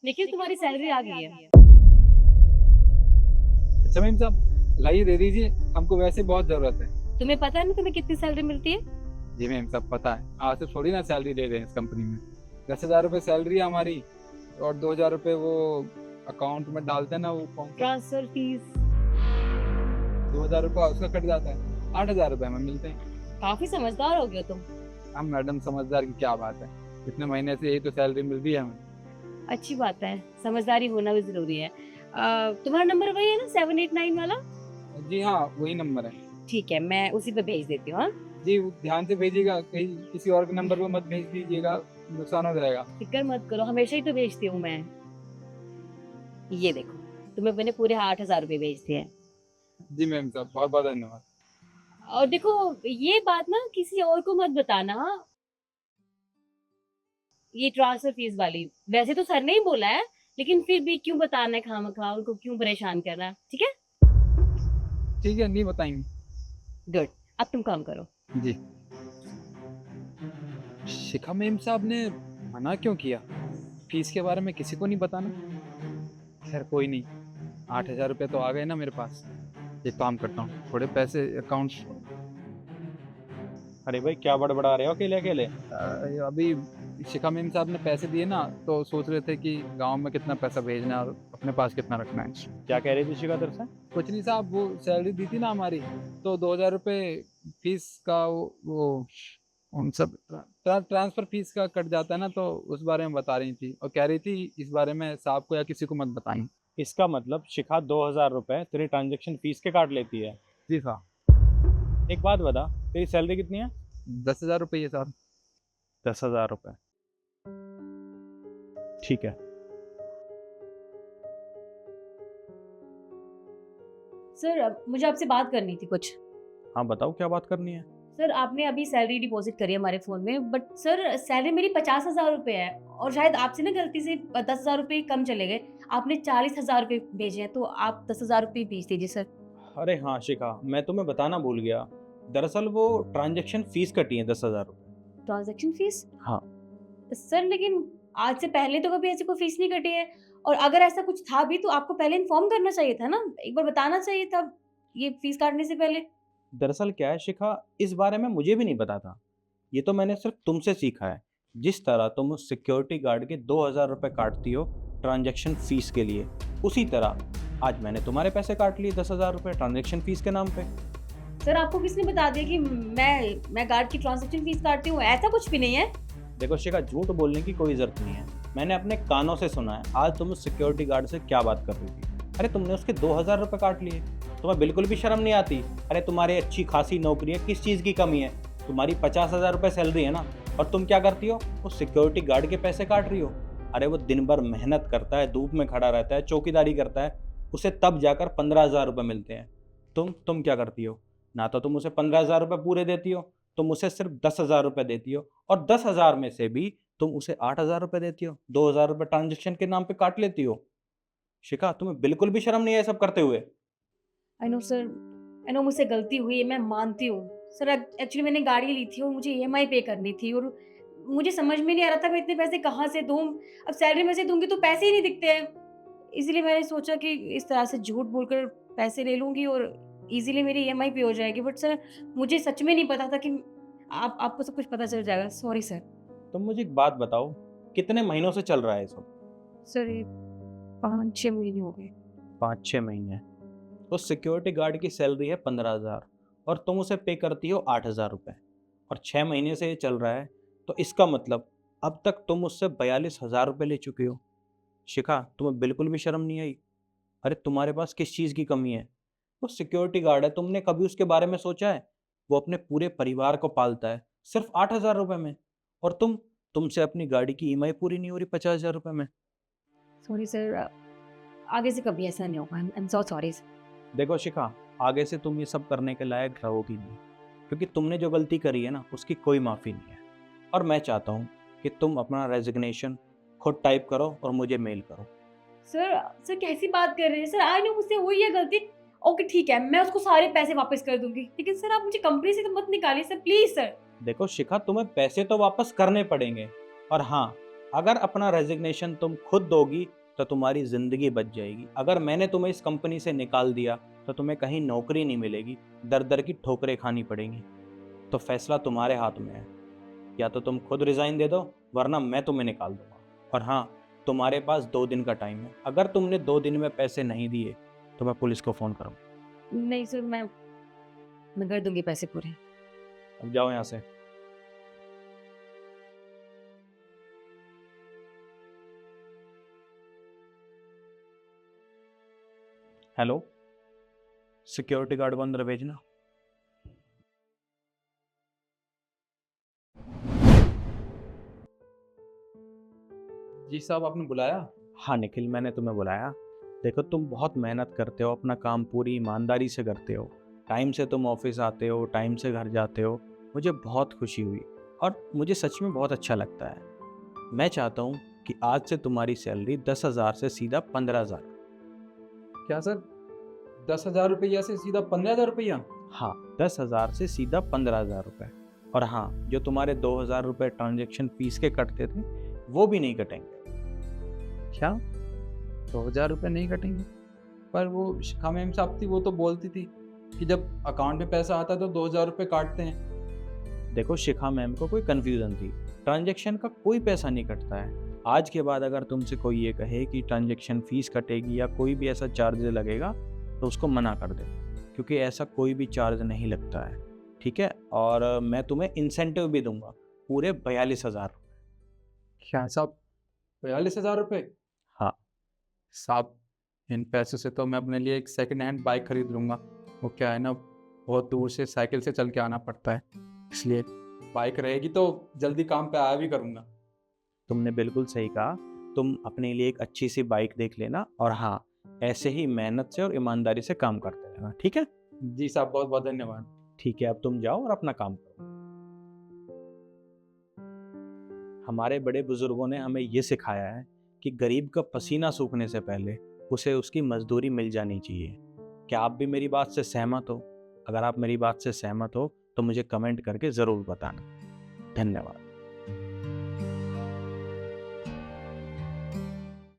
लेकिन तुम्हारी सैलरी आ गई है। अच्छा मैम साहब, लाइए दे दीजिए, हमको वैसे बहुत ज़रूरत है। तुम्हें पता है ना तुम्हें कितनी सैलरी मिलती है? जी मैम साहब पता है, आज से थोड़ी ना सैलरी दे रहे हैं इस कंपनी में। 10,000 रुपये सैलरी है हमारी, और 2,000 रुपये वो अकाउंट में डालते हैं ना, वो कौन सा ट्रांसफर फीस। 2,000 रुपये उसका कट जाता है, 8,000 रुपये हमें मिलते हैं। काफी समझदार हो गए हो तुम। हम मैडम समझदार की क्या बात है, इतने महीने से यही तो सैलरी मिल रही है हमें। अच्छी बात है, समझदारी होना भी जरूरी है। तुम्हारा नंबर वही है ना, 789 वाला? जी हाँ, वही नंबर है। ठीक है, मैं उसी पे भेज देती हूँ। हाँ, जी ध्यान से भेजिएगा, कहीं किसी और के नंबर पर मत भेज दीजिएगा, नुकसान हो जाएगा। फिक्र मत करो, हमेशा ही तो भेजती हूँ मैं। ये देखो, तुम्हें मैंने पूरे 8,000 रुपये भेज दिए हैं। जी मैम साहब, बहुत बहुत धन्यवाद। और देखो, ये बात ना किसी और को मत बताना, हाँ? ये ट्रांसफर फीस वाली, वैसे तो सर ने ही बोला है, लेकिन फिर भी क्यों बताना है खामखा, उनको क्यों परेशान करना है, ठीक है? ठीक है, नहीं बताएंगे। गुड। अब तुम काम करो। जी। शिखा मैम साहब ने मना क्यों किया? फीस के बारे में किसी को नहीं बताना। खैर कोई नहीं, 8,000 रुपये तो आ गए ना मेरे पास। एक काम करता हूँ, थोड़े पैसे अकाउंट। अरे भाई क्या बड़बड़ा रहे हो अकेले अकेले? अभी शिखा मैम साहब ने पैसे दिए ना, तो सोच रहे थे कि गांव में कितना पैसा भेजना है और अपने पास कितना रखना है। क्या कह रही थी शिखा तेरे से? कुछ नहीं साहब, वो सैलरी दी थी ना हमारी, तो 2,000 रुपये फीस का वो उन सब ट्रांसफर फीस का कट जाता है ना, तो उस बारे में बता रही थी और कह रही थी इस बारे में साहब को या किसी को मत बताएं। इसका मतलब शिखा 2,000 रुपए तेरी ट्रांजेक्शन फीस के काट लेती है? जी साहब। एक बात बता, तेरी सैलरी कितनी है? 10,000 रुपये साहब। 10,000 रुपए, ठीक है। सर, अब मुझे आपसे बात करनी थी कुछ। हाँ बताओ क्या बात करनी है। सर, आपने अभी सैलरी डिपॉजिट करी है हमारे फोन में, बट सर सैलरी मेरी 50,000 रुपये है, और शायद आपसे ना गलती से 10,000 रुपये कम चले गए। आपने 40,000 रुपये भेजे हैं, तो आप 10,000 रुपये भेज दीजिए सर। अरे हाँ शिखा, मैं तुम्हें बताना भूल गया। दरअसल वो ट्रांजेक्शन फीस कटी है 10,000 रुपए। Transaction fees? हाँ। सर लेकिन आज से पहले तो कभी ऐसी कोई फीस नहीं कटी है, और अगर ऐसा कुछ था भी तो आपको पहले इन्फॉर्म करना चाहिए था ना, एक बार बताना चाहिए था ये फीस काटने से पहले। दरअसल क्या है शिखा, इस बारे में मुझे भी नहीं पता था। ये तो मैंने सिर्फ तुमसे सीखा है। जिस तरह तुम उस सिक्योरिटी गार्ड के 2,000 रुपये काटती हो ट्रांजैक्शन फीस के लिए, उसी तरह आज मैंने तुम्हारे पैसे काट लिए 10,000 रुपये ट्रांजैक्शन फीस के नाम पे। सर, आपको किसने बता दिया कि मैं गार्ड की ट्रांजैक्शन फीस काटती हूँ? ऐसा कुछ भी नहीं है। देखो शिखा, झूठ बोलने की कोई ज़रूरत नहीं है। मैंने अपने कानों से सुना है आज तुम उस सिक्योरिटी गार्ड से क्या बात कर रही थी। अरे तुमने उसके 2,000 रुपये काट लिए, तुम्हें बिल्कुल भी शर्म नहीं आती? अरे तुम्हारी अच्छी खासी नौकरी है, किस चीज़ की कमी है? तुम्हारी 50,000 रुपये सैलरी है ना, और तुम क्या करती हो? उस सिक्योरिटी गार्ड के पैसे काट रही हो। अरे वो दिन भर मेहनत करता है, धूप में खड़ा रहता है, चौकीदारी करता है, उसे तब जाकर 15,000 रुपये मिलते हैं। तुम क्या करती हो? ना तो तुम उसे 15,000 रुपये पूरे देती हो, तुम उसे सिर्फ 10,000 रुपये देती हो, और 10,000 में से भी तुम उसे 8,000 रुपये देती हो। 2,000 रुपये ट्रांजेक्शन के नाम पे काट लेती हो। शिखा, तुम्हें बिल्कुल भी शर्म नहीं है ये सब करते हुए? I know sir, I know मुझसे गलती हुई है, मैं मानती हूँ। सर एक्चुअली मैंने गाड़ी ली थी और मुझे ईएमआई पे करनी थी, और मुझे समझ में नहीं आ रहा था मैं इतने पैसे कहाँ से दूँ। अब सैलरी में से दूंगी तो पैसे ही नहीं दिखते हैं, इसलिए मैंने सोचा कि इस तरह से झूठ बोलकर पैसे ले लूंगी और इजीली मेरी ईएमआई पे हो जाएगी। बट सर, मुझे सच में नहीं पता था कि आपको सब कुछ पता चल जाएगा। Sorry sir. तुम मुझे एक बात बताओ, कितने महीनों से चल रहा है ये सब? सर ये 5-6 महीने हो गए। 5-6 महीने? तो सिक्योरिटी गार्ड की सैलरी है 15,000, और तुम उसे पे करती हो 8,000 रुपये, और 6 महीने से ये चल रहा है। तो इसका मतलब अब तक तुम उससे 42,000 रुपये ले चुके हो। शिखा, तुम्हें बिल्कुल भी शर्म नहीं आई? अरे तुम्हारे पास किस चीज़ की कमी है? वो सिक्योरिटी गार्ड है, तुमने कभी उसके बारे में सोचा है? वो अपने पूरे परिवार को पालता है सिर्फ 8,000 रुपये में, और तुमसे अपनी गाड़ी की ईएमआई पूरी नहीं हो रही 50,000 रुपये में। सॉरी सर, आगे से कभी ऐसा नहीं होगा। I am so sorry sir. देखो शिखा, आगे से तुम ये सब करने के लायक रहोगी नहीं, क्योंकि तुमने जो गलती करी है ना, उसकी कोई माफ़ी नहीं है। और मैं चाहता हूँ कि तुम अपना रेजिग्नेशन खुद टाइप करो और मुझे मेल करो। सर, सर कैसी बात कर रहे हैं? सर आई नो मुझसे हुई है गलती। ओके ठीक है, मैं उसको सारे पैसे वापस कर दूंगी, लेकिन सर आप मुझे कंपनी से तो मत निकालिए सर, प्लीज सर। देखो शिखा, तुम्हें पैसे तो वापस करने पड़ेंगे, और हाँ, अगर अपना रेजिग्नेशन तुम खुद दोगी तो तुम्हारी ज़िंदगी बच जाएगी। अगर मैंने तुम्हें इस कंपनी से निकाल दिया तो तुम्हें कहीं नौकरी नहीं मिलेगी, दर दर की ठोकरें खानी पड़ेंगी। तो फैसला तुम्हारे हाथ में है, या तो तुम खुद रिज़ाइन दे दो वरना मैं तुम्हें निकाल दूंगा। और हाँ, तुम्हारे पास 2 दिन का टाइम है। अगर तुमने 2 दिन में पैसे नहीं दिए तो मैं पुलिस को फ़ोन करूँगा। नहीं सर, मैं कर दूंगी पैसे पूरे। अब जाओ यहाँ से। हेलो, सिक्योरिटी गार्ड को अंदर भेजना। जी साहब, आपने बुलाया? हाँ निखिल, मैंने तुम्हें बुलाया। देखो, तुम बहुत मेहनत करते हो, अपना काम पूरी ईमानदारी से करते हो, टाइम से तुम ऑफिस आते हो, टाइम से घर जाते हो। मुझे बहुत खुशी हुई और मुझे सच में बहुत अच्छा लगता है। मैं चाहता हूँ कि आज से तुम्हारी सैलरी 10,000 से सीधा 15,000। क्या सर, 10,000 रुपया से सीधा 15,000 रुपया? हाँ, 10,000 से सीधा 15,000 रुपये। और हाँ, जो तुम्हारे 2,000 रुपये ट्रांजेक्शन फीस के कटते थे वो भी नहीं कटेंगे। क्या 2,000 रुपये नहीं कटेंगे? पर वो शिखा मैम साहब थी, वो तो बोलती थी कि जब अकाउंट में पैसा आता है तो 2,000 रुपये काटते हैं। देखो, शिखा मैम को कोई कन्फ्यूज़न थी, ट्रांजैक्शन का कोई पैसा नहीं कटता है। आज के बाद अगर तुमसे कोई ये कहे कि ट्रांजैक्शन फीस कटेगी या कोई भी ऐसा चार्ज लगेगा तो उसको मना कर दे, क्योंकि ऐसा कोई भी चार्ज नहीं लगता है, ठीक है? और मैं तुम्हें इंसेंटिव भी दूंगा, पूरे 42,000। क्या साहब, 42,000 रुपये? हाँ साहब, इन पैसों से तो मैं अपने लिए एक सेकंड हैंड बाइक खरीद लूँगा। वो क्या है ना, बहुत दूर से साइकिल से चल के आना पड़ता है, इसलिए बाइक रहेगी तो जल्दी काम पे आया भी करूँगा। तुमने बिल्कुल सही कहा। तुम अपने लिए एक अच्छी सी बाइक देख लेना, और हाँ, ऐसे ही मेहनत से और ईमानदारी से काम करते रहना, ठीक है? जी साहब, बहुत बहुत धन्यवाद। ठीक है, अब तुम जाओ और अपना काम करो। हमारे बड़े बुजुर्गों ने हमें ये सिखाया है कि गरीब का पसीना सूखने से पहले उसे उसकी मजदूरी मिल जानी चाहिए। क्या आप भी मेरी बात से सहमत हो? अगर आप मेरी बात से सहमत हो तो मुझे कमेंट करके ज़रूर बताना। धन्यवाद।